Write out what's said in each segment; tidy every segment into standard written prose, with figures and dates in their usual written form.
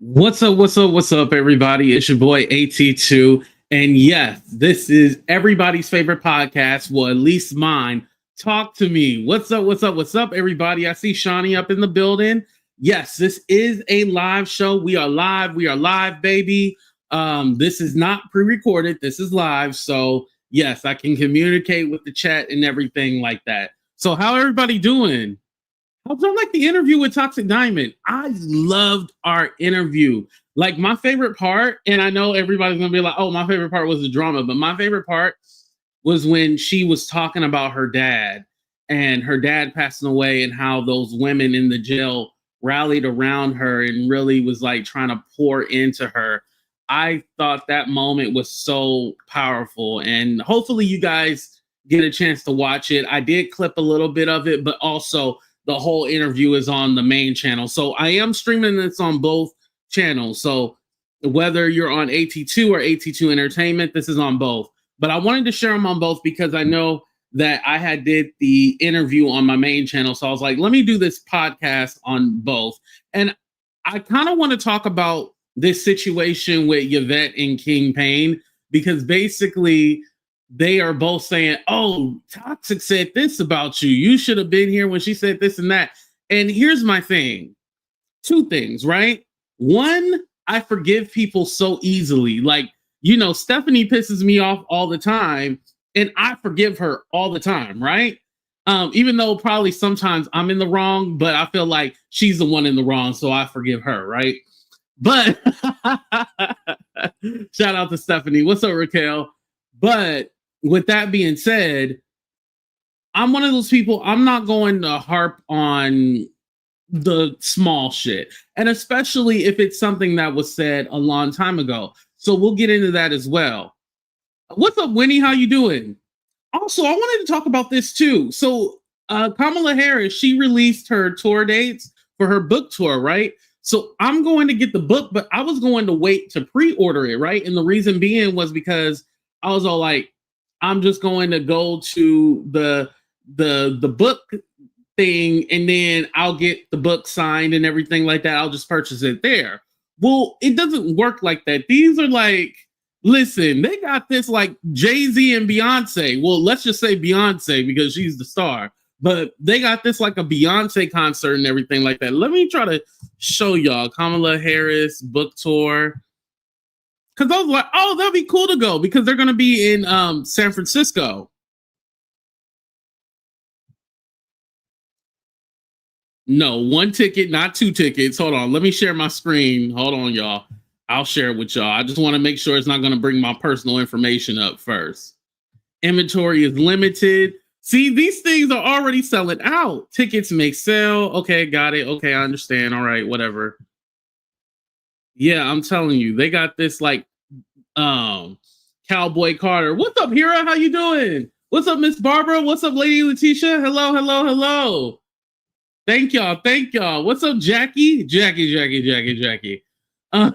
What's up? What's up? What's up, everybody? It's your boy AT2. And yes, this is everybody's favorite podcast. Well, at least mine. Talk to me. What's up? What's up? What's up, everybody? I see Shawnee up in the building. Yes, this is a live show. We are live. We are live, baby. This is not pre-recorded. This is live. So yes, I can communicate with the chat and everything like that. So how everybody doing? I don't like the interview with Toxic Diamond. I loved our interview. Like my favorite part, and I know everybody's gonna be like, "Oh, my favorite part was the drama," but my favorite part was when she was talking about her dad and her dad passing away, and how those women in the jail rallied around her and really was like trying to pour into her. I thought that moment was so powerful, and hopefully you guys get a chance to watch it. I did clip a little bit of it, but also the whole interview is on the main channel. So I am streaming this on both channels. So whether you're on AT2 or AT2 Entertainment, this is on both. But I wanted to share them on both because I know that I had did the interview on my main channel. So I was like, let me do this podcast on both. And I kind of want to talk about this situation with Yvette and King Pain, because basically they are both saying, "Oh, Toxic said this about you. You should have been here when she said this and that." And here's my thing. Two things, right? One, I forgive people so easily. Like, Stephanie pisses me off all the time, and I forgive her all the time, right? Even though probably sometimes I'm in the wrong, but I feel like she's the one in the wrong, so I forgive her, right? But shout out to Stephanie. What's up, Raquel? But with that being said, I'm one of those people, I'm not going to harp on the small shit. And especially if it's something that was said a long time ago. So we'll get into that as well. What's up, Winnie? How you doing? Also, I wanted to talk about this too. So Kamala Harris, she released her tour dates for her book tour, right? So I'm going to get the book, but I was going to wait to pre-order it, right? And the reason being was because I was all like, I'm just going to go to the book thing, and then I'll get the book signed and everything like that. I'll just purchase it there. Well, it doesn't work like that. These are like, listen, they got this like Jay-Z and Beyonce. Well, let's just say Beyonce because she's the star. But they got this like a Beyonce concert and everything like that. Let me try to show y'all Kamala Harris book tour. Because I was like, oh, that'd be cool to go because they're going to be in San Francisco. No, one ticket, not two tickets. Hold on. Let me share my screen. Hold on, y'all. I'll share it with y'all. I just want to make sure it's not going to bring my personal information up first. Inventory is limited. See, these things are already selling out. Tickets may sell. Okay, got it. Okay, I understand. All right, whatever. Yeah, I'm telling you, they got this like Cowboy Carter. What's up, Hira? How you doing? What's up, Miss Barbara? What's up, Lady Letitia? Hello, hello, hello. Thank y'all. Thank y'all. What's up, Jackie? Jackie.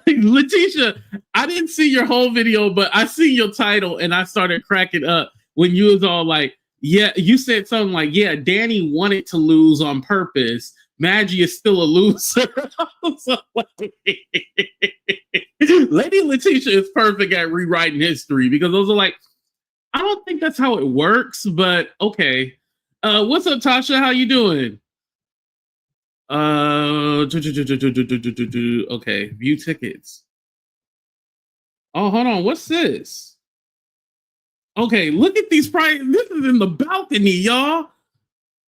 Letitia, I didn't see your whole video, but I see your title and I started cracking up when you was all like, yeah, you said something like, yeah, Danny wanted to lose on purpose. Maggie is still a loser. Lady Letitia is perfect at rewriting history because those are like, I don't think that's how it works, but okay. What's up, Tasha? How you doing? Okay, view tickets. Oh, hold on. What's this? Okay, look at these prices. This is in the balcony, y'all.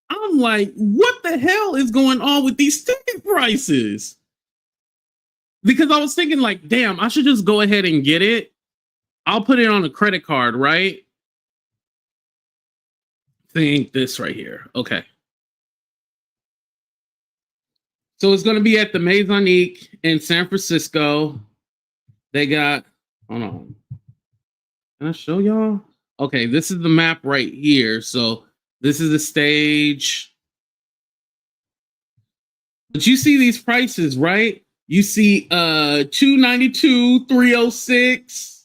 I'm like, what the hell is going on with these ticket prices? Because I was thinking like, damn, I should just go ahead and get it. I'll put it on a credit card, right? Think this right here. Okay. So it's going to be at the Maisonique in San Francisco. They got, hold on. Can I show y'all? Okay, this is the map right here. So this is the stage. But you see these prices, right? You see $292, $306.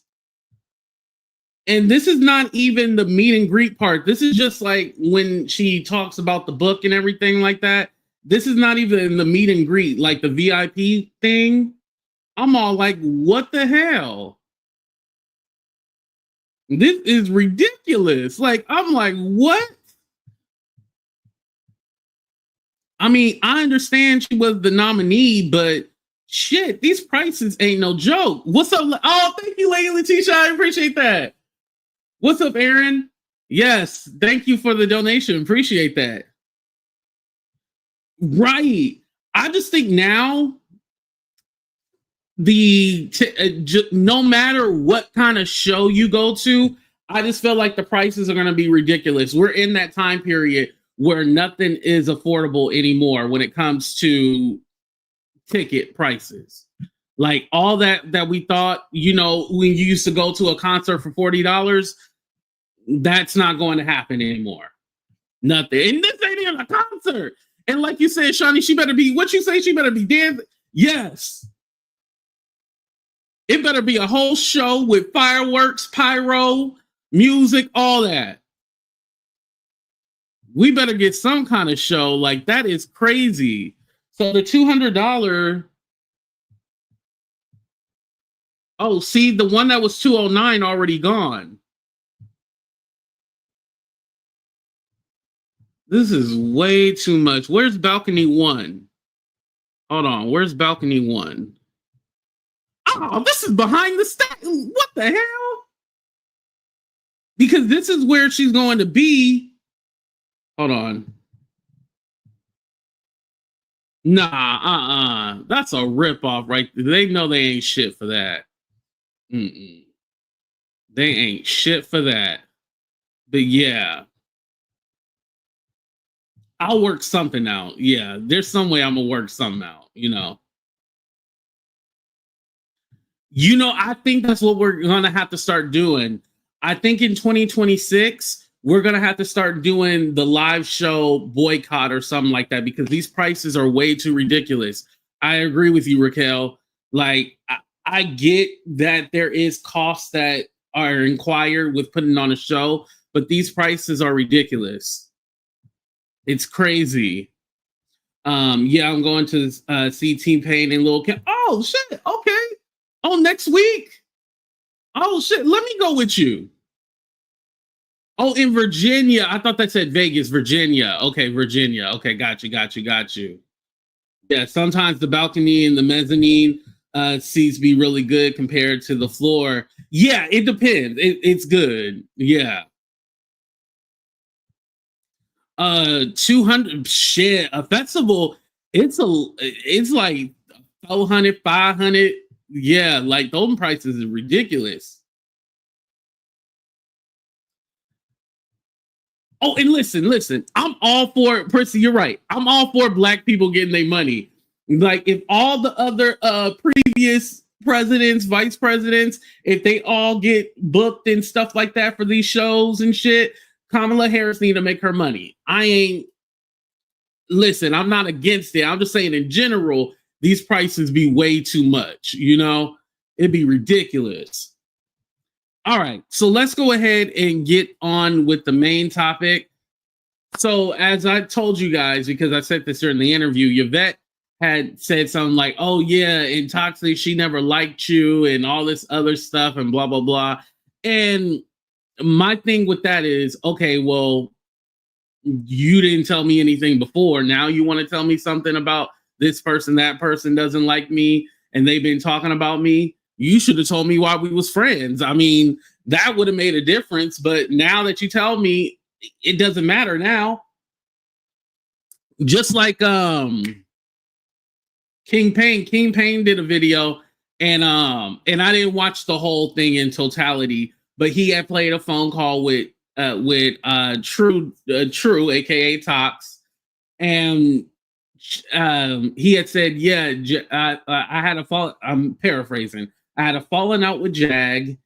And this is not even the meet and greet part. This is just like when she talks about the book and everything like that. This is not even the meet and greet, like the VIP thing. I'm all like, what the hell? This is ridiculous. Like, I'm like, what? I mean, I understand she was the nominee, but shit, these prices ain't no joke. What's up? Oh, thank you, Lady Letitia. I appreciate that. What's up, Aaron? Yes, thank you for the donation. Appreciate that. Right. I just think now no matter what kind of show you go to, I just feel like the prices are going to be ridiculous. We're in that time period where nothing is affordable anymore when it comes to ticket prices. Like all that we thought, you know, when you used to go to a concert for $40, that's not going to happen anymore. Nothing. And this ain't even a concert. And like you said, Shawnee, she better be, what you say, she better be dancing. Yes. It better be a whole show with fireworks, pyro, music, all that. We better get some kind of show. Like, that is crazy. So the $200. Oh, see, the one that was $209 already gone. This is way too much. Where's balcony 1? Hold on. Where's balcony 1? Oh, this is behind the stack. What the hell? Because this is where she's going to be. Hold on. Nah, that's a ripoff, right? They know they ain't shit for that. They ain't shit for that. But yeah, I'll work something out. Yeah, there's some way I'm gonna work something out, you know. I think that's what we're gonna have to start doing. I think in 2026, we're gonna have to start doing the live show boycott or something like that because these prices are way too ridiculous. I agree with you, Raquel. Like, I get that there is costs that are inquired with putting on a show, but these prices are ridiculous. It's crazy. Yeah, I'm going to see King Pain and Lil Kim. Oh shit! Okay. Oh, next week. Oh shit! Let me go with you. Oh, in Virginia. I thought that said Vegas, Virginia. Okay, Virginia. Okay, got you. Yeah, sometimes the balcony and the mezzanine seats be really good compared to the floor. Yeah, it depends. It's good. Yeah. 200 shit. A festival, it's like 400, 500. Yeah, like those prices is ridiculous. Oh, and listen. I'm all for Percy. You're right. I'm all for black people getting their money. Like if all the other previous presidents, vice presidents, if they all get booked and stuff like that for these shows and shit, Kamala Harris need to make her money. Listen, I'm not against it. I'm just saying in general, these prices be way too much, It'd be ridiculous. All right, so let's go ahead and get on with the main topic. So, as I told you guys, because I said this during the interview, Yvette had said something like, "Oh yeah, in Toxic, she never liked you, and all this other stuff, and blah blah blah." And my thing with that is, okay, well, you didn't tell me anything before. Now you want to tell me something about this person, that person doesn't like me, and they've been talking about me. You should have told me why we was friends. I mean, that would have made a difference. But now that you tell me, it doesn't matter now. Just like King Pain did a video, and I didn't watch the whole thing in totality, but he had played a phone call with Truh, aka Tox, and he had said, "Yeah, I had a fall." I'm paraphrasing. I had a falling out with Jag,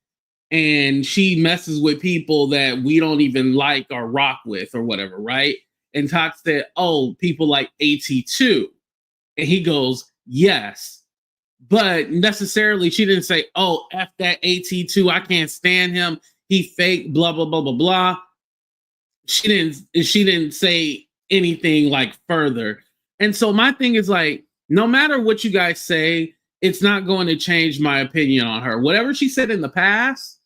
and she messes with people that we don't even like or rock with or whatever, right? And Tox said, "Oh, people like AT2," and he goes, "Yes." But necessarily, she didn't say, "Oh, F that AT2, I can't stand him. He fake, blah, blah, blah, blah, blah." She didn't say anything like further. And so my thing is like, no matter what you guys say, it's not going to change my opinion on her. Whatever she said in the past,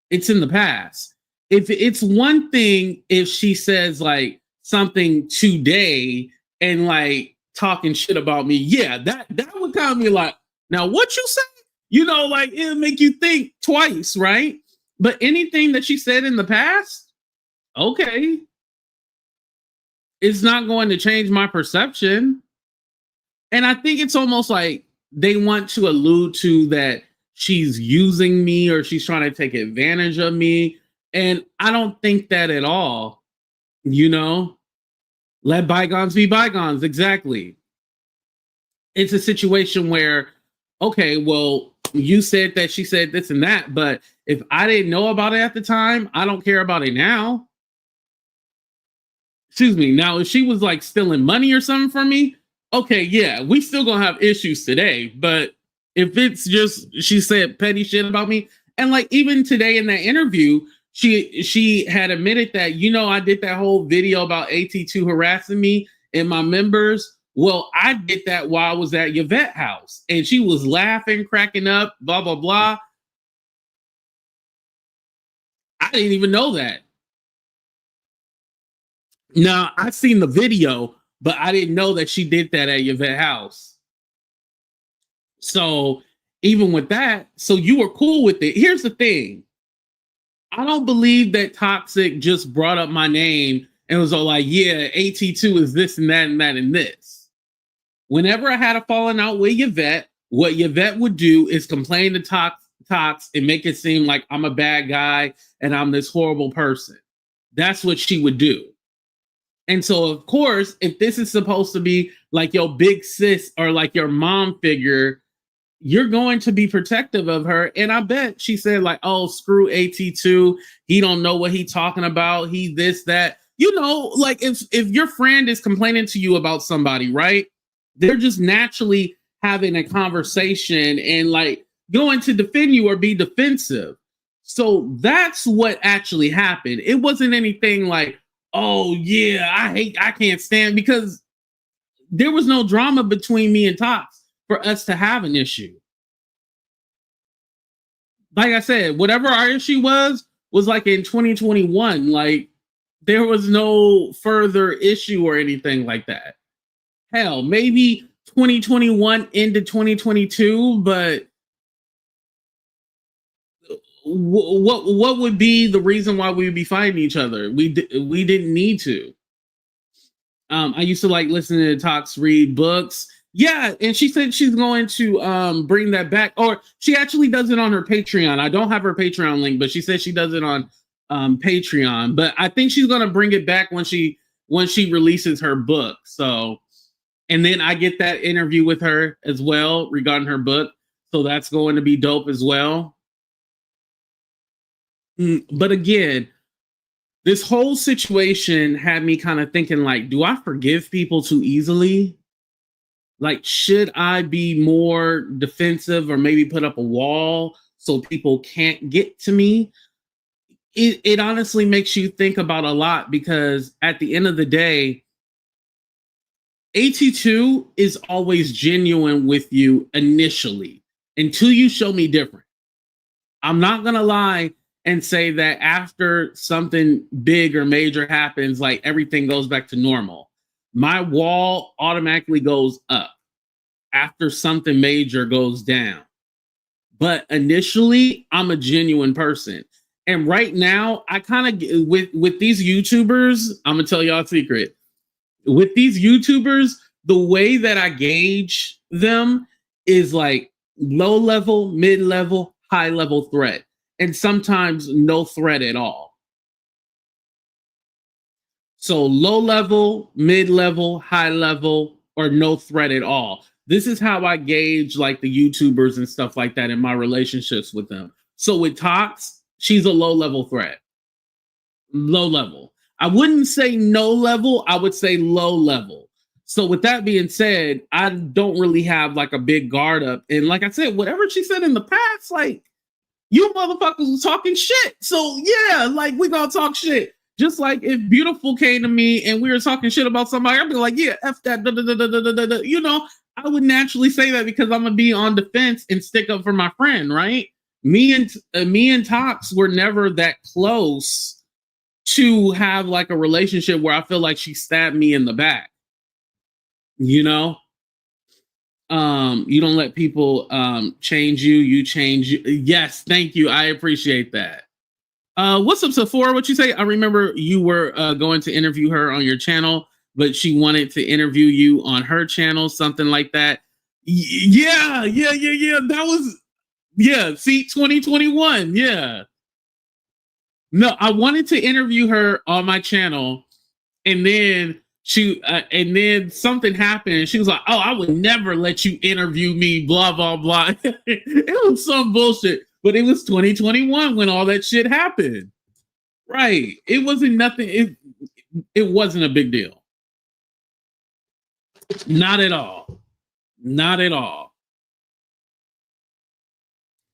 it's in the past. If it's one thing if she says like something today and like talking shit about me, yeah, that would kind of be like, now what you say? You know, like it'll make you think twice, right? But anything that she said in the past, okay, it's not going to change my perception. And I think it's almost like they want to allude to that she's using me or she's trying to take advantage of me. And I don't think that at all. You know, let bygones be bygones. Exactly. It's a situation where, okay, well, you said that she said this and that, but if I didn't know about it at the time, I don't care about it now. Excuse me. Now, if she was like stealing money or something from me, okay, yeah, we still gonna have issues today. But if it's just she said petty shit about me, and like even today in that interview, she had admitted that, you know, I did that whole video about AT2 harassing me and my members. Well, I did that while I was at Yvette house, and she was laughing, cracking up, blah blah blah. I didn't even know that. Now I seen the video, but I didn't know that she did that at Yvette house. So even with that, so you were cool with it. Here's the thing. I don't believe that Toxic just brought up my name and was all like, yeah, AT2 is this and that and that and this. Whenever I had a falling out with Yvette, what Yvette would do is complain to Tox and make it seem like I'm a bad guy and I'm this horrible person. That's what she would do. And so, of course, if this is supposed to be like your big sis or like your mom figure, you're going to be protective of her. And I bet she said like, oh, screw AT2. He don't know what he talking about. He this, that. You know, like if your friend is complaining to you about somebody, right? They're just naturally having a conversation and like going to defend you or be defensive. So that's what actually happened. It wasn't anything like, oh yeah, I can't stand, because there was no drama between me and Tox for us to have an issue. Like I said, whatever our issue was like in 2021. Like there was no further issue or anything like that. Hell, maybe 2021 into 2022, but what would be the reason why we would be fighting each other? We didn't need to. I used to like listening to Tox read books. Yeah, and she said she's going to bring that back, or she actually does it on her Patreon. I don't have her Patreon link, but she said she does it on Patreon. But I think she's going to bring it back when she releases her book. So, and then I get that interview with her as well regarding her book. So that's going to be dope as well. But again, this whole situation had me kind of thinking like, do I forgive people too easily? Like, should I be more defensive or maybe put up a wall so people can't get to me? It honestly makes you think about a lot, because at the end of the day, AT2 is always genuine with you initially until you show me different. I'm not going to lie and say that after something big or major happens, like everything goes back to normal. My wall automatically goes up after something major goes down. But initially, I'm a genuine person. And right now, I kind of, with these YouTubers, I'm going to tell y'all a secret. With these YouTubers, the way that I gauge them is like low level, mid level, high level threat. And sometimes no threat at all. So low level, mid level, high level, or no threat at all. This is how I gauge like the YouTubers and stuff like that in my relationships with them. So with Tox, she's a low level threat. Low level. I wouldn't say no level. I would say low level. So with that being said, I don't really have like a big guard up. And like I said, whatever she said in the past, like, you motherfuckers was talking shit. So yeah, like we gonna talk shit. Just like if Beautiful came to me and we were talking shit about somebody, I'd be like, yeah, F that, you know, I would naturally say that because I'm gonna be on defense and stick up for my friend, right? Me and Tox were never that close to have like a relationship where I feel like she stabbed me in the back. You know, you don't let people change you. You change you. Yes, thank you. I appreciate that. What's up, Sephora? What you say? I remember you were going to interview her on your channel, but she wanted to interview you on her channel, something like that. Yeah. That was See, 2021. Yeah. No, I wanted to interview her on my channel, and then and then something happened, and she was like, "Oh, I would never let you interview me." Blah blah blah. It was some bullshit, but it was 2021 when all that shit happened. Right? It wasn't nothing. It wasn't a big deal. Not at all. Not at all.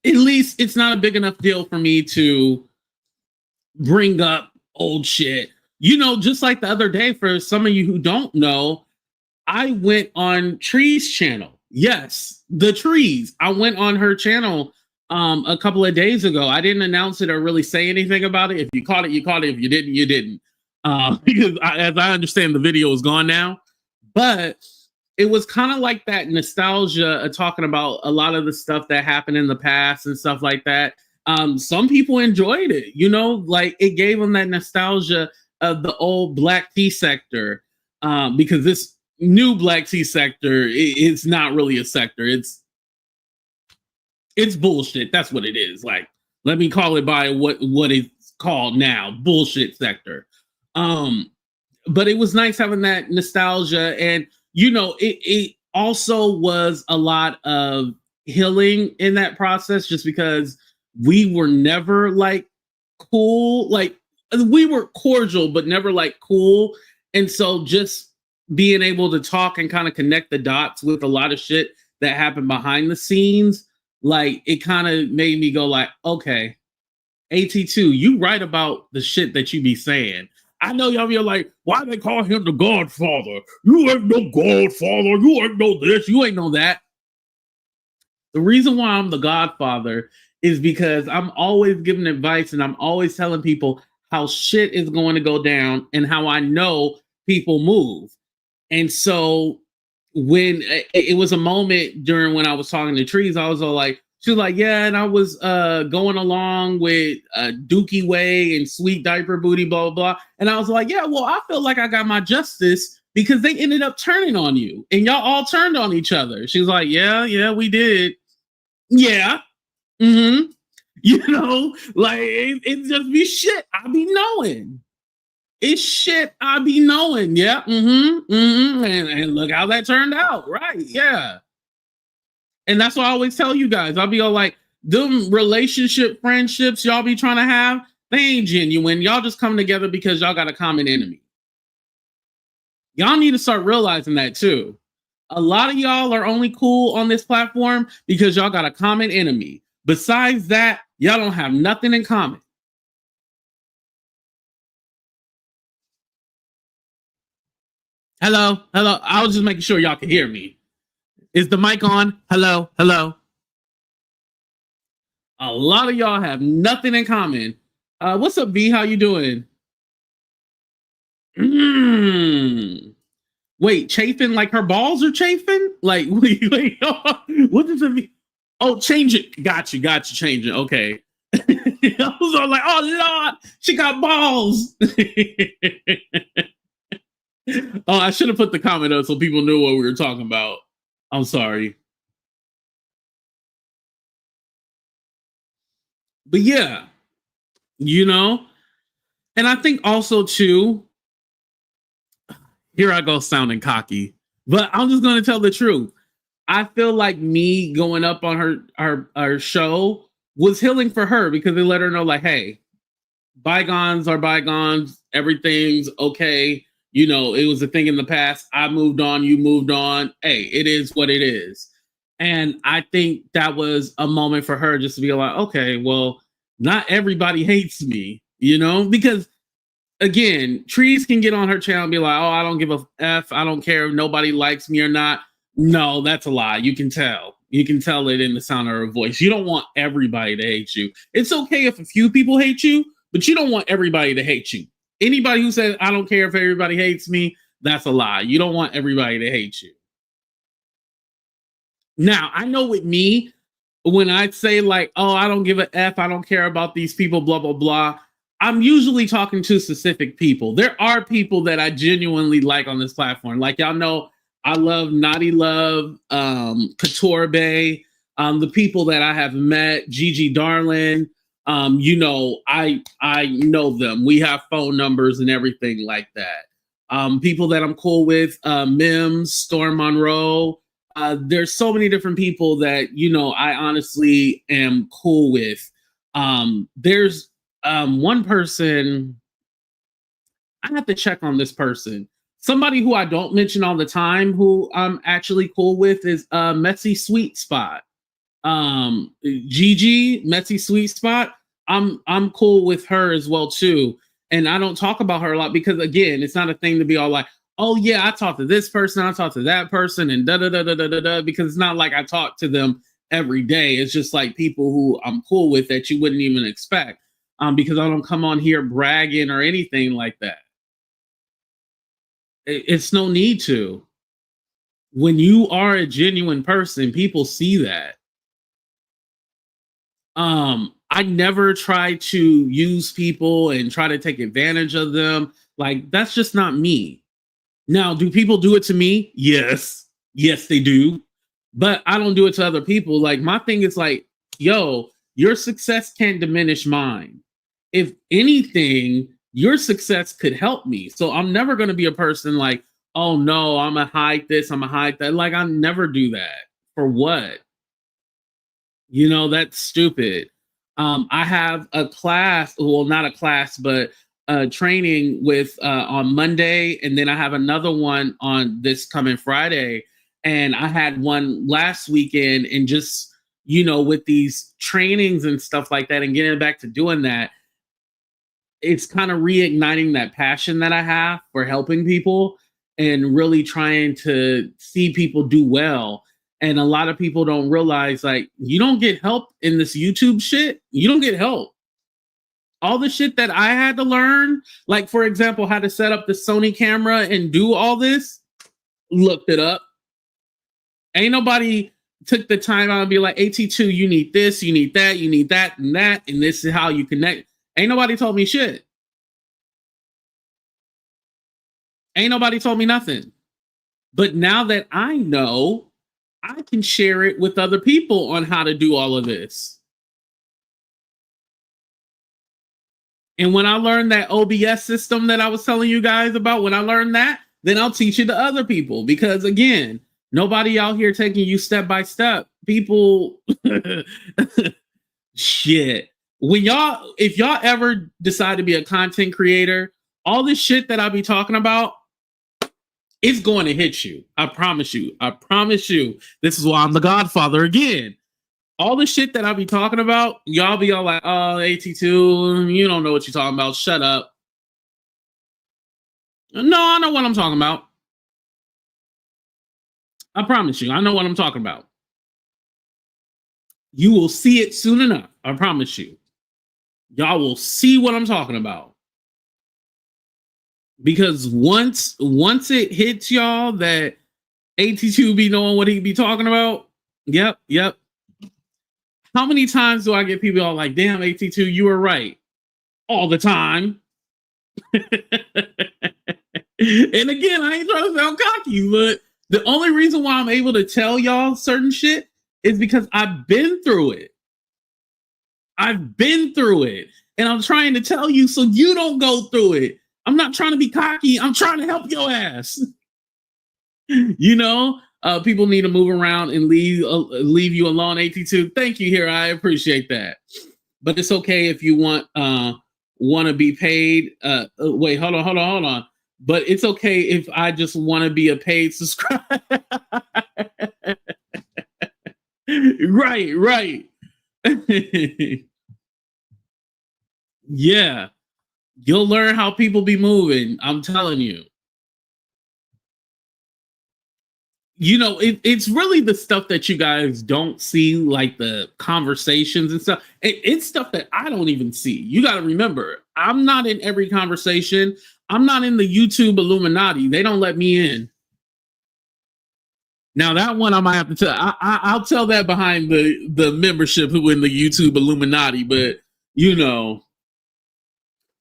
At least it's not a big enough deal for me to bring up old shit. Just like the other day, for some of you who don't know, I went on Tree's channel. Yes, the Trees. I went on her channel a couple of days ago. I didn't announce it or really say anything about it. If you caught it, you caught it. If you didn't, you didn't. Because as I understand, the video is gone now. But it was kind of like that nostalgia, talking about a lot of the stuff that happened in the past and stuff like that. Some people enjoyed it, like it gave them that nostalgia of the old black tea sector, because this new black tea sector, it's not really a sector. It's bullshit. That's what it is. Like, let me call it by what it's called now, bullshit sector. But it was nice having that nostalgia, and it also was a lot of healing in that process, just because we were never like cool. Like, we were cordial, but never like cool. And so just being able to talk and kind of connect the dots with a lot of shit that happened behind the scenes, like, it kind of made me go like, okay, AT2, you right about the shit that you be saying. I know y'all be like, why they call him the Godfather? You ain't no Godfather. You ain't no this. You ain't know that. The reason why I'm the Godfather is because I'm always giving advice, and I'm always telling people how shit is going to go down and how I know people move. And so when it was a moment during when I was talking to Trees, I was all like, she was like, yeah, and I was going along with Dookie Way and Sweet Diaper Booty, blah, blah, blah. And I was like, yeah, well, I feel like I got my justice because they ended up turning on you and y'all all turned on each other. She was like, yeah, we did. Yeah. Mm-hmm. Like, it just be shit I be knowing. It's shit I be knowing. Yeah. And look how that turned out. Right. Yeah. And that's what I always tell you guys. I'll be all like, them relationship friendships y'all be trying to have, they ain't genuine. Y'all just come together because y'all got a common enemy. Y'all need to start realizing that too. A lot of y'all are only cool on this platform because y'all got a common enemy. Besides that, y'all don't have nothing in common. Hello. I was just making sure y'all can hear me. Is the mic on? Hello. A lot of y'all have nothing in common. What's up, V? How you doing? Wait, chafing like her balls are chafing? Like, wait, what does it mean? Oh, change it. Got you. Change it. Okay. I was all like, oh, Lord, she got balls. Oh, I should have put the comment up so people knew what we were talking about. I'm sorry. But yeah, and I think also too, here I go sounding cocky, but I'm just going to tell the truth. I feel like me going up on her show was healing for her because they let her know, like, hey, bygones are bygones. Everything's okay. It was a thing in the past. I moved on. You moved on. Hey, it is what it is. And I think that was a moment for her just to be like, okay, well, not everybody hates me, because again, Trees can get on her channel and be like, oh, I don't give a F. I don't care if nobody likes me or not. No, that's a lie. You can tell. You can tell it in the sound of her voice. You don't want everybody to hate you. It's okay if a few people hate you, but you don't want everybody to hate you. Anybody who says, I don't care if everybody hates me, that's a lie. You don't want everybody to hate you. Now, I know with me, when I say like, oh, I don't give a F, I don't care about these people, blah, blah, blah, I'm usually talking to specific people. There are people that I genuinely like on this platform. Like y'all know, I love Naughty Love, Couture Bay, the people that I have met, Gigi Darlin. I know them. We have phone numbers and everything like that. People that I'm cool with, Mims, Storm Monroe. There's so many different people that I honestly am cool with. There's one person, I have to check on this person. Somebody who I don't mention all the time, who I'm actually cool with, is Messy Sweet Spot. Gigi, Messy Sweet Spot. I'm cool with her as well too. And I don't talk about her a lot because again, it's not a thing to be all like, oh yeah, I talked to this person, I talked to that person, and da da da da da da da. Because it's not like I talk to them every day. It's just like people who I'm cool with that you wouldn't even expect. Because I don't come on here bragging or anything like that. It's no need to. When you are a genuine person, people see that. I never try to use people and try to take advantage of them. Like, that's just not me. Now, do people do it to me? Yes. Yes, they do. But I don't do it to other people. Like, my thing is like, yo, your success can't diminish mine. If anything, your success could help me. So I'm never going to be a person like, oh no, I'm going to hide this, I'm going to hide that. Like, I never do that. For what? That's stupid. I have a class, well, not a class, but training with on Monday, and then I have another one on this coming Friday. And I had one last weekend, and just with these trainings and stuff like that, and getting back to doing that, it's kind of reigniting that passion that I have for helping people and really trying to see people do well. And a lot of people don't realize, like, you don't get help in this YouTube shit. You don't get help. All the shit that I had to learn, like, for example, how to set up the Sony camera and do all this, looked it up. Ain't nobody took the time out and be like, AT2, you need this, you need that, you need that, and this is how you connect. Ain't nobody told me shit. Ain't nobody told me nothing. But now that I know, I can share it with other people on how to do all of this. And when I learned that OBS system that I was telling you guys about, when I learned that, then I'll teach it to other people. Because again, nobody out here taking you step by step. People, shit. If y'all ever decide to be a content creator, all this shit that I'll be talking about, it's going to hit you. I promise you. I promise you. This is why I'm the Godfather again. All the shit that I'll be talking about, y'all be all like, oh, AT2, you don't know what you're talking about. Shut up. No, I know what I'm talking about. I promise you. I know what I'm talking about. You will see it soon enough. I promise you. Y'all will see what I'm talking about. Because once it hits y'all that AT2 be knowing what he be talking about, yep. How many times do I get people all like, damn, AT2, you were right? All the time. And again, I ain't trying to sound cocky, but the only reason why I'm able to tell y'all certain shit is because I've been through it. I've been through it. And I'm trying to tell you so you don't go through it. I'm not trying to be cocky. I'm trying to help your ass. People need to move around and leave you alone, AT2. Thank you here. I appreciate that. But it's okay if you want to be paid. Wait, hold on. But it's okay if I just want to be a paid subscriber. Right. Yeah. You'll learn how people be moving. I'm telling you. it's really the stuff that you guys don't see, like the conversations and stuff. It's stuff that I don't even see. You got to remember, I'm not in every conversation. I'm not in the YouTube Illuminati. They don't let me in. Now that one I might have to tell. I'll tell that behind the membership who in the YouTube Illuminati. But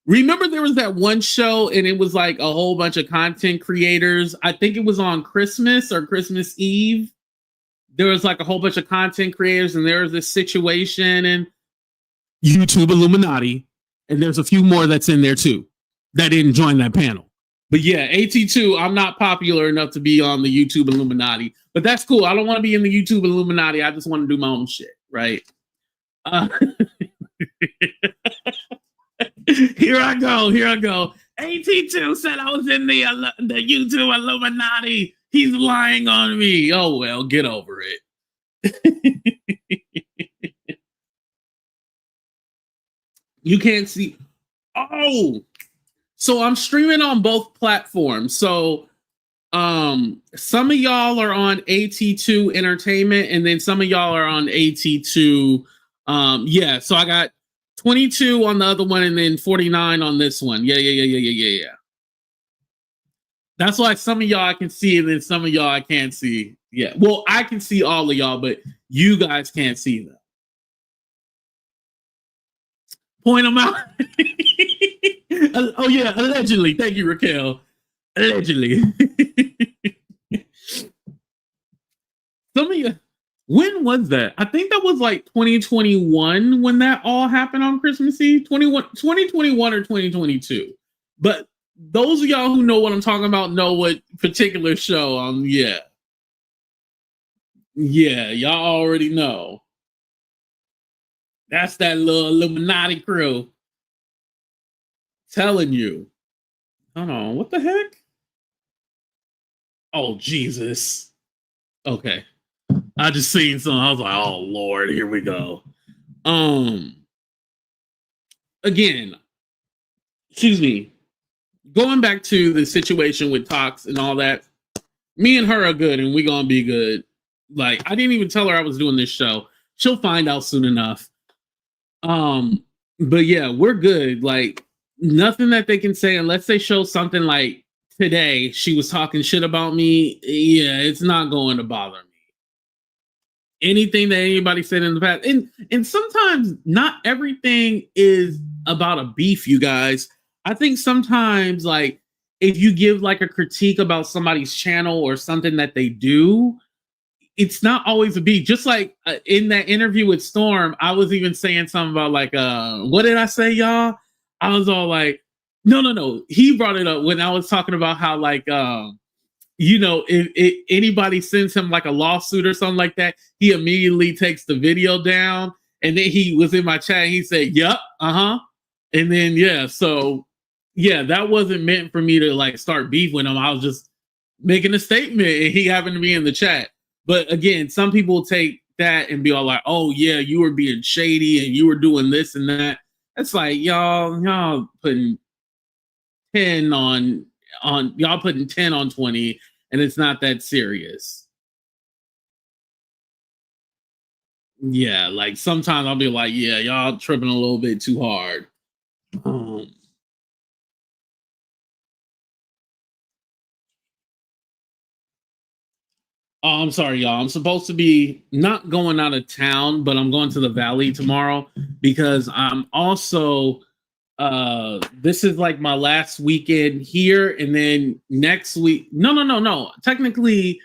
remember there was that one show and it was like a whole bunch of content creators. I think it was on Christmas or Christmas Eve. There was like a whole bunch of content creators and there was this situation and YouTube Illuminati. And there's a few more that's in there too that didn't join that panel. But yeah, AT2, I'm not popular enough to be on the YouTube Illuminati. But that's cool. I don't want to be in the YouTube Illuminati. I just want to do my own shit, right? Here I go. AT2 said I was in the YouTube Illuminati. He's lying on me. Oh, well, get over it. You can't see. Oh, so I'm streaming on both platforms. So some of y'all are on AT2 Entertainment, and then some of y'all are on AT2. Yeah, so I got 22 on the other one, and then 49 on this one. Yeah. That's why some of y'all I can see, and then some of y'all I can't see. Yeah, well, I can see all of y'all, but you guys can't see them. Point them out. Oh yeah, allegedly. Thank you, Raquel. Allegedly. Some of you. When was that? I think that was like 2021 when that all happened on Christmas Eve. 2021 or 2022. But those of y'all who know what I'm talking about know what particular show. Yeah, y'all already know. That's that little Illuminati crew. Telling you. Hold on, what the heck? Oh, Jesus. Okay. I just seen something. I was like, oh Lord, here we go. Again, excuse me. Going back to the situation with Tox and all that, me and her are good and we gonna be good. Like, I didn't even tell her I was doing this show. She'll find out soon enough. But yeah, we're good. Like, nothing that they can say unless they show something like today she was talking shit about me. Yeah, it's not going to bother me. Anything that anybody said in the past, and sometimes not everything is about a beef, you guys. I think sometimes, like, if you give like a critique about somebody's channel or something that they do, it's not always a beef. Just like in that interview with Storm, I was even saying something about like, what did I say, y'all? I was all like, no. He brought it up when I was talking about how like, if anybody sends him like a lawsuit or something like that, he immediately takes the video down. And then he was in my chat and he said, yep, and then that wasn't meant for me to like start beef with him. I was just making a statement and he happened to be in the chat. But again, some people take that and be all like, oh yeah, you were being shady and you were doing this and that. It's like y'all putting 10 on y'all putting 10 on 20 and it's not that serious. Yeah, like sometimes I'll be like, yeah, y'all tripping a little bit too hard. Oh, I'm sorry, y'all. I'm supposed to be not going out of town, but I'm going to the Valley tomorrow because I'm also this is like my last weekend here, and then next week. No. Technically,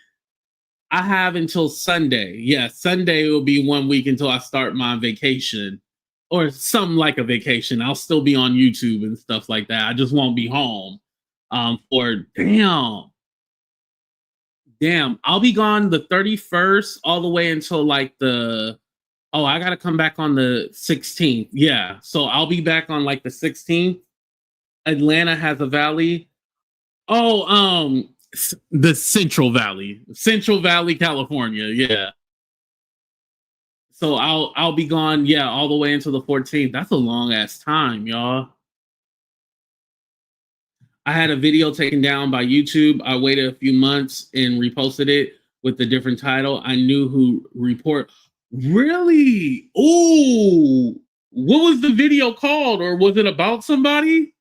I have until Sunday. Yeah, Sunday will be 1 week until I start my vacation or something like a vacation. I'll still be on YouTube and stuff like that. I just won't be home. For Damn, I'll be gone the 31st all the way until like I gotta come back on the 16th. Yeah, so I'll be back on like the 16th. Atlanta has a valley. Oh, the Central Valley, California. Yeah. So I'll be gone. Yeah, all the way until the 14th. That's a long ass time, y'all. I had a video taken down by YouTube. I waited a few months and reposted it. with a different title. I knew who report. Really? Oh, what was the video called, or was it about somebody?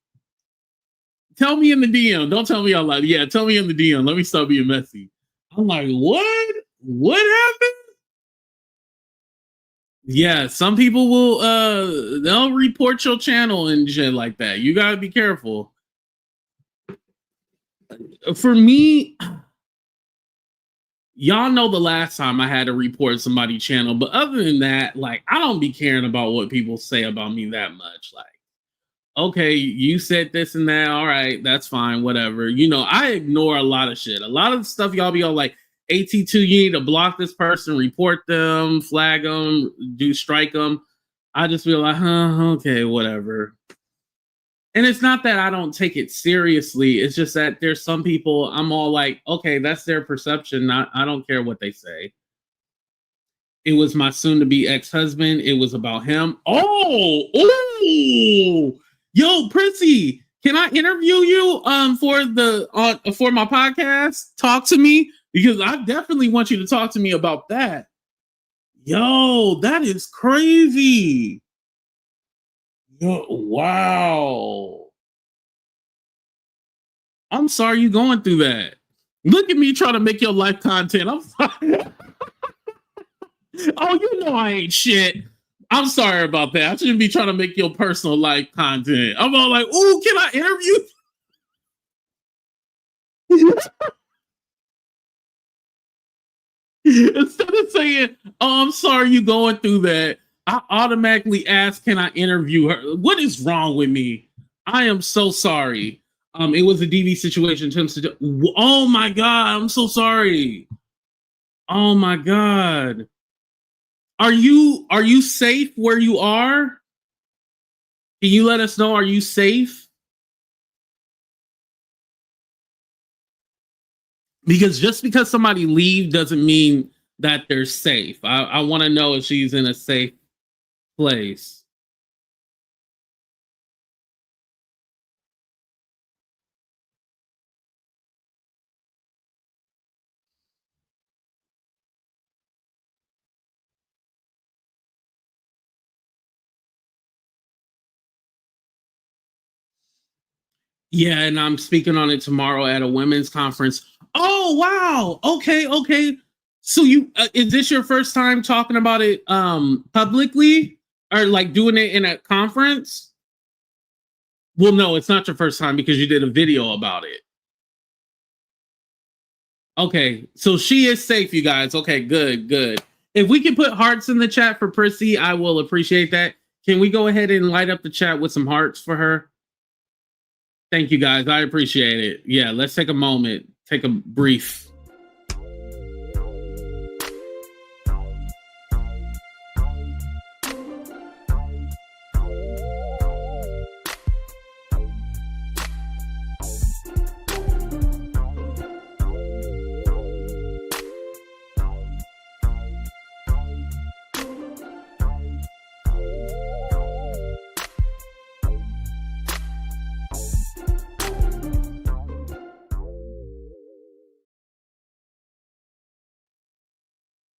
Tell me in the DM. Don't tell me out loud. Yeah, tell me in the DM. Let me stop being messy. I'm like, what? What happened? Yeah, some people will they'll report your channel and shit like that. You gotta be careful. For me, y'all know the last time I had to report somebody's channel, but other than that, like, I don't be caring about what people say about me that much. Like, okay, you said this and that, all right, that's fine, whatever. You know, I ignore a lot of shit. A lot of the stuff y'all be all like, AT2, you need to block this person, report them, flag them, strike them. I just feel like, okay, whatever. And it's not that I don't take it seriously. It's just that there's some people I'm all like, okay, that's their perception. I don't care what they say. It was my soon-to-be ex-husband. It was about him. Oh, yo, Prissy, can I interview you for my podcast? Talk to me, because I definitely want you to talk to me about that. Yo, that is crazy. Yo, wow. I'm sorry you going through that. Look at me trying to make your life content. I'm sorry. Oh, you know I ain't shit. I'm sorry about that. I shouldn't be trying to make your personal life content. I'm all like, ooh, can I interview? Instead of saying, oh, I'm sorry you going through that, I automatically ask, can I interview her? What is wrong with me? I am so sorry. It was a DV situation. Oh my God, I'm so sorry. Oh my God. Are you safe where you are? Can you let us know? Are you safe? Because just because somebody leave doesn't mean that they're safe. I want to know if she's in a safe place. Yeah, and I'm speaking on it tomorrow at a women's conference. Oh wow. Okay, okay. So you is this your first time talking about it publicly, or like doing it in a conference? Well, no, it's not your first time because you did a video about it. Okay, so she is safe, you guys. Okay, good, good. If we can put hearts in the chat for Prissy, I will appreciate that. Can we go ahead and light up the chat with some hearts for her? Thank you, guys. I appreciate it. Yeah, let's take a moment, take a brief.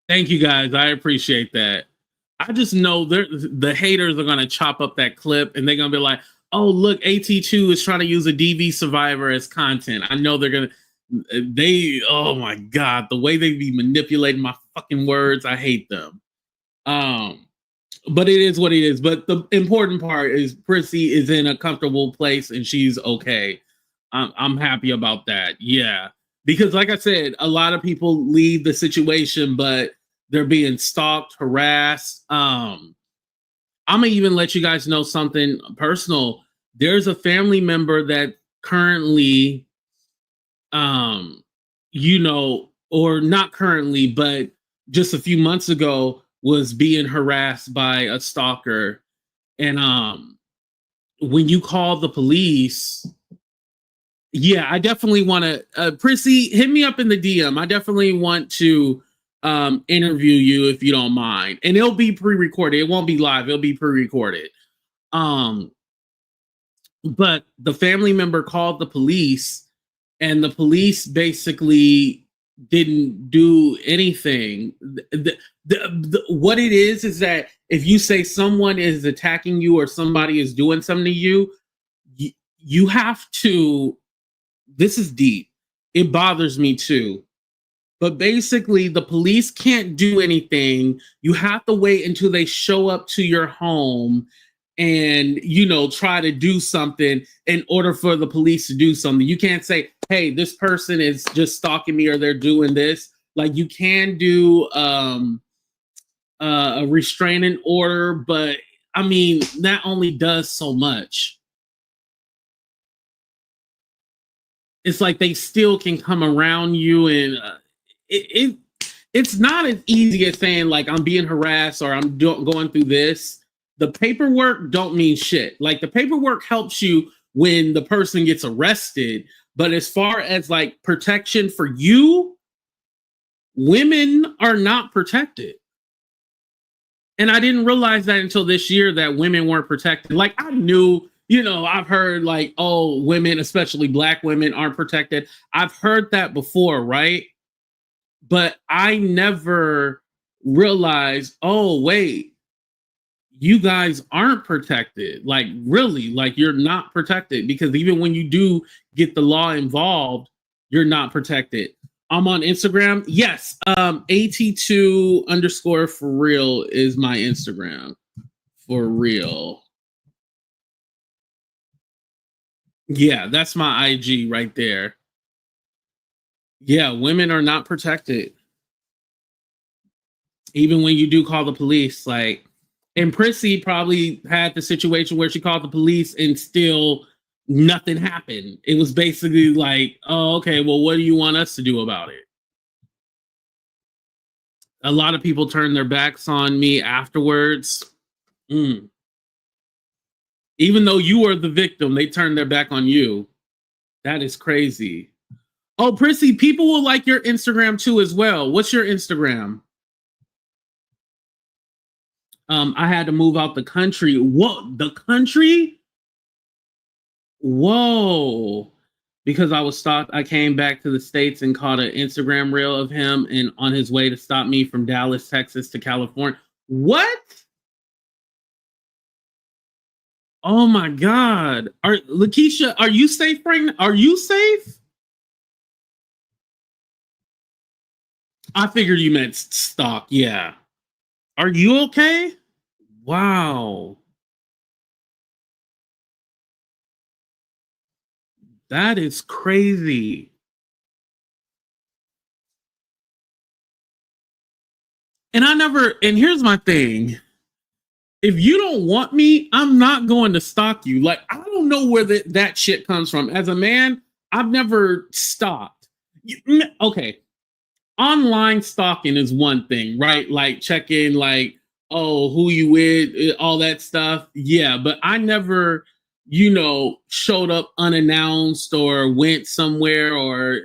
Thank you, guys. I appreciate that. I just know the haters are gonna chop up that clip and they're gonna be like, "Oh, look, AT2 is trying to use a DV survivor as content." I know they're gonna. Oh my God, the way they be manipulating my fucking words, I hate them. But it is what it is. But the important part is Prissy is in a comfortable place and she's okay. I'm happy about that. Yeah, because like I said, a lot of people leave the situation, but they're being stalked, harassed. I'm gonna even let you guys know something personal. There's a family member that currently, you know, or not currently, but just a few months ago was being harassed by a stalker. And when you call the police, yeah, I definitely want to Prissy, hit me up in the DM. I definitely want to interview you if you don't mind. And it'll be pre-recorded. It won't be live, it'll be pre-recorded. But the family member called the police, and the police basically didn't do anything. What it is that if you say someone is attacking you or somebody is doing something to you, you have to. This is deep. It bothers me too. But basically, the police can't do anything. You have to wait until they show up to your home and, try to do something in order for the police to do something. You can't say, hey, this person is just stalking me or they're doing this. Like, you can do a restraining order, but I mean, that only does so much. It's like they still can come around you, and it's not as easy as saying like I'm being harassed or I'm going through this. The paperwork don't mean shit. Like the paperwork helps you when the person gets arrested, but as far as like protection for you, women are not protected. And I didn't realize that until this year that women weren't protected. Like I knew, I've heard like, oh, women, especially black women, aren't protected. I've heard that before, right? But I never realized, oh, wait, you guys aren't protected. Like, really, like you're not protected because even when you do get the law involved, you're not protected. I'm on Instagram. Yes. AT2 _ for real is my Instagram. For real. Yeah, that's my IG right there. Yeah, women are not protected. Even when you do call the police, like, and Prissy probably had the situation where she called the police and still nothing happened. It was basically like, oh, okay, well, what do you want us to do about it? A lot of people turned their backs on me afterwards. Even though you were the victim, they turned their back on you. That is crazy. Oh, Prissy, people will like your Instagram too as well. What's your Instagram? I had to move out the country. What? The country? Whoa. Because I was stopped. I came back to the States and caught an Instagram reel of him and on his way to stop me from Dallas, Texas to California. What? Oh my God. Lakeisha, are you safe right now? Are you safe? I figured you meant stalk. Yeah. Are you okay? Wow. That is crazy. And here's my thing. If you don't want me, I'm not going to stalk you. Like, I don't know where that shit comes from. As a man, I've never stalked. Okay. Online stalking is one thing, right? Like checking, like, oh, who you with, all that stuff. Yeah, but I never, showed up unannounced or went somewhere or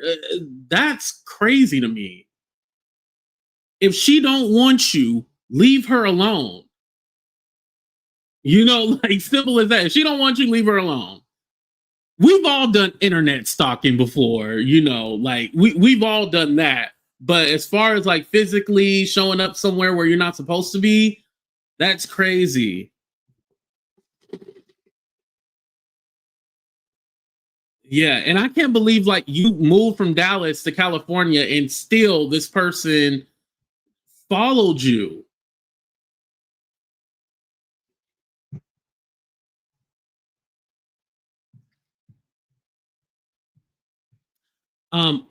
that's crazy to me. If she don't want you, leave her alone. Like simple as that. If she don't want you, leave her alone. We've all done internet stalking before, like we've all done that. But as far as like physically showing up somewhere where you're not supposed to be, that's crazy. Yeah, and I can't believe like you moved from Dallas to California and still this person followed you.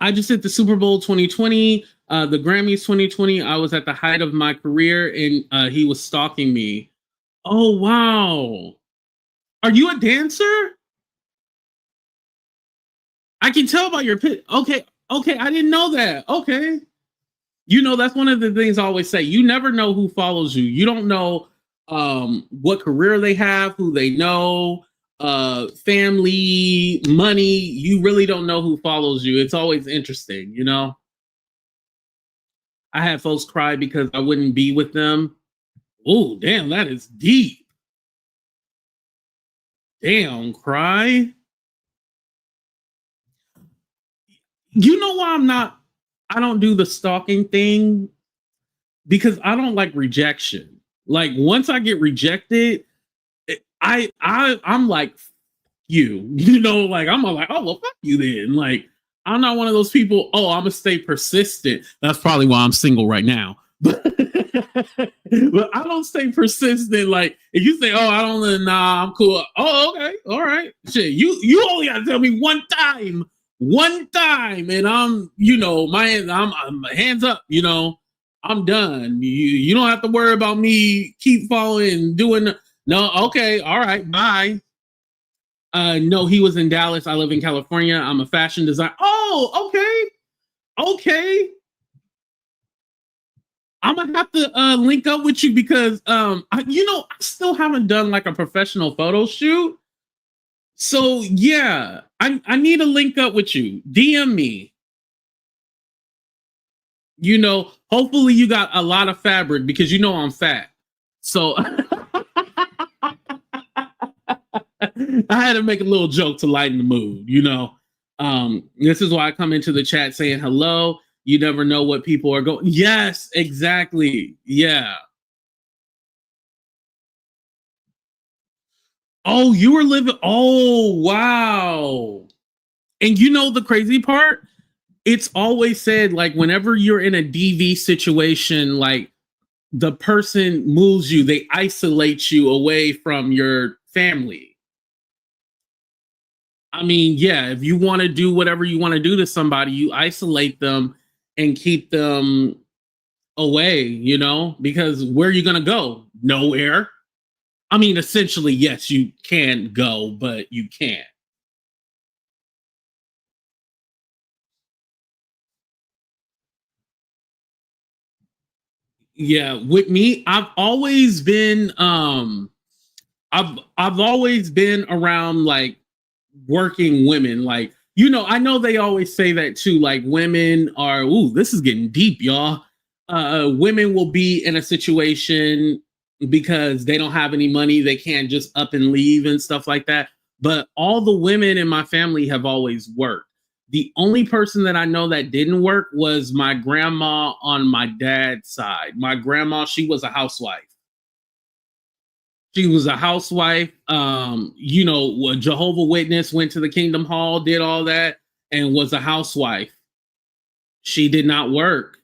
I just did the Super Bowl 2020, the Grammys 2020. I was at the height of my career and he was stalking me. Oh, wow. Are you a dancer? I can tell by your pit. Okay. Okay. I didn't know that. Okay. That's one of the things I always say. You never know who follows you. You don't know what career they have, who they know, family, money. You really don't know who follows you. It's always interesting, I had folks cry because I wouldn't be with them. Oh, damn, that is deep. Damn, cry. You know why I'm not I don't do the stalking thing because I don't like rejection. Like once I get rejected, I'm like you know, like I'm like, oh well, fuck you then. Like I'm not one of those people. Oh, I'm gonna stay persistent. That's probably why I'm single right now. But but I don't stay persistent. Like if you say, oh, I don't, nah, I'm cool. Oh, okay, all right, shit. You only gotta tell me one time, and I'm, you know, I'm hands up. You know, I'm done. You don't have to worry about me keep following and doing. No, okay, all right, bye. No, he was in Dallas. I live in California. I'm a fashion designer. Oh, okay. I'm gonna have to link up with you because I still haven't done like a professional photo shoot. So yeah, I need to link up with you. DM me. You know, hopefully you got a lot of fabric because you know I'm fat. So I had to make a little joke to lighten the mood, you know. This is why I come into the chat saying hello. You never know what people are going. Yes, exactly. Yeah. Oh, you were living. Oh, wow. And you know the crazy part? It's always said like whenever you're in a DV situation, like the person moves you, they isolate you away from your family. I mean, yeah, if you want to do whatever you want to do to somebody, you isolate them and keep them away, you know, because where are you going to go? Nowhere. I mean, essentially, yes, you can go, but you can't. Yeah, with me, I've always been around like working women. Like, you know, I know they always say that too. Like, women are, ooh, this is getting deep, y'all. Women will be in a situation because they don't have any money, they can't just up and leave and stuff like that. But all the women in my family have always worked. The only person that I know that didn't work was my grandma on my dad's side. My grandma, she was a housewife. She was a housewife. You know, a Jehovah Witness, went to the Kingdom Hall, did all that, and was a housewife. She did not work.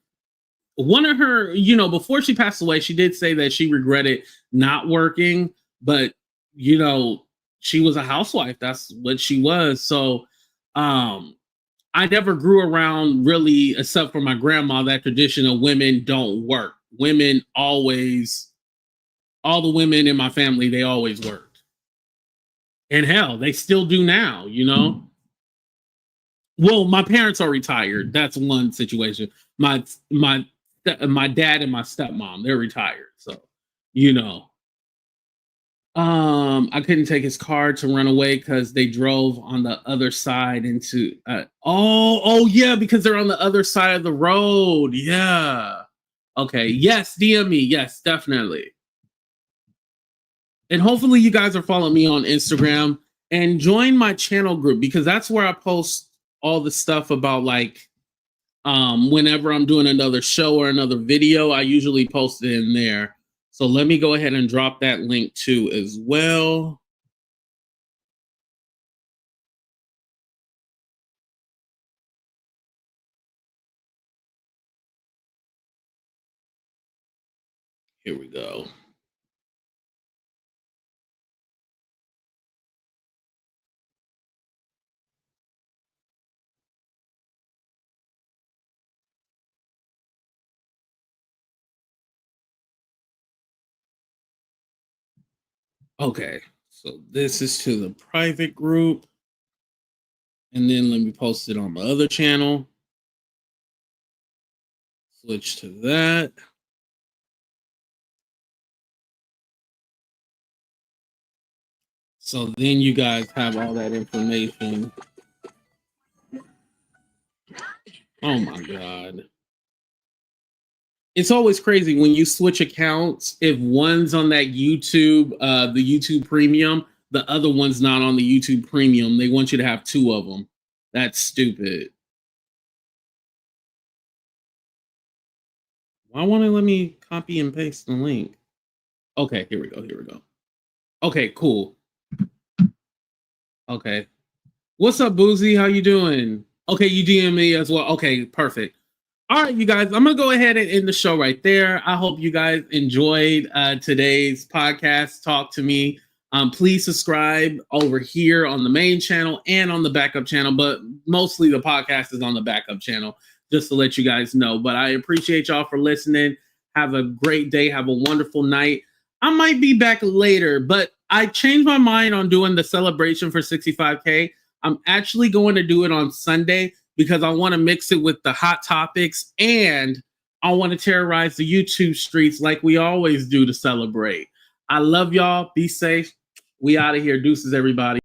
One of her, you know, before she passed away, she did say that she regretted not working, but you know, she was a housewife. That's what she was. So, I never grew around really, except for my grandma, that tradition of women don't work. Women always, all the women in my family, they always worked. And hell, they still do now, you know? Well, my parents are retired. That's one situation. My dad and my stepmom, they're retired. So, you know. I couldn't take his car to run away because they drove on the other side into oh yeah, because they're on the other side of the road. Yeah. Okay. Yes, DM me. Yes, definitely. And hopefully you guys are following me on Instagram and join my channel group because that's where I post all the stuff about like whenever I'm doing another show or another video, I usually post it in there. So let me go ahead and drop that link too as well. Here we go. Okay, so this is to the private group. And then let me post it on my other channel. Switch to that. So then you guys have all that information. Oh my God. It's always crazy when you switch accounts. If one's on that YouTube, the YouTube Premium, the other one's not on the YouTube Premium. They want you to have two of them. That's stupid. Why won't it let me copy and paste the link? Okay, here we go. Here we go. Okay, cool. Okay. What's up, Boozy? How you doing? Okay, you DM me as well. Okay, perfect. All right, you guys, I'm going to go ahead and end the show right there. I hope you guys enjoyed today's podcast, Talk to Me. Please subscribe over here on the main channel and on the backup channel, but mostly the podcast is on the backup channel, just to let you guys know. But I appreciate y'all for listening. Have a great day. Have a wonderful night. I might be back later, but I changed my mind on doing the celebration for 65K. I'm actually going to do it on Sunday because I want to mix it with the hot topics and I want to terrorize the YouTube streets like we always do to celebrate. I love y'all. Be safe. We out of here. Deuces, everybody.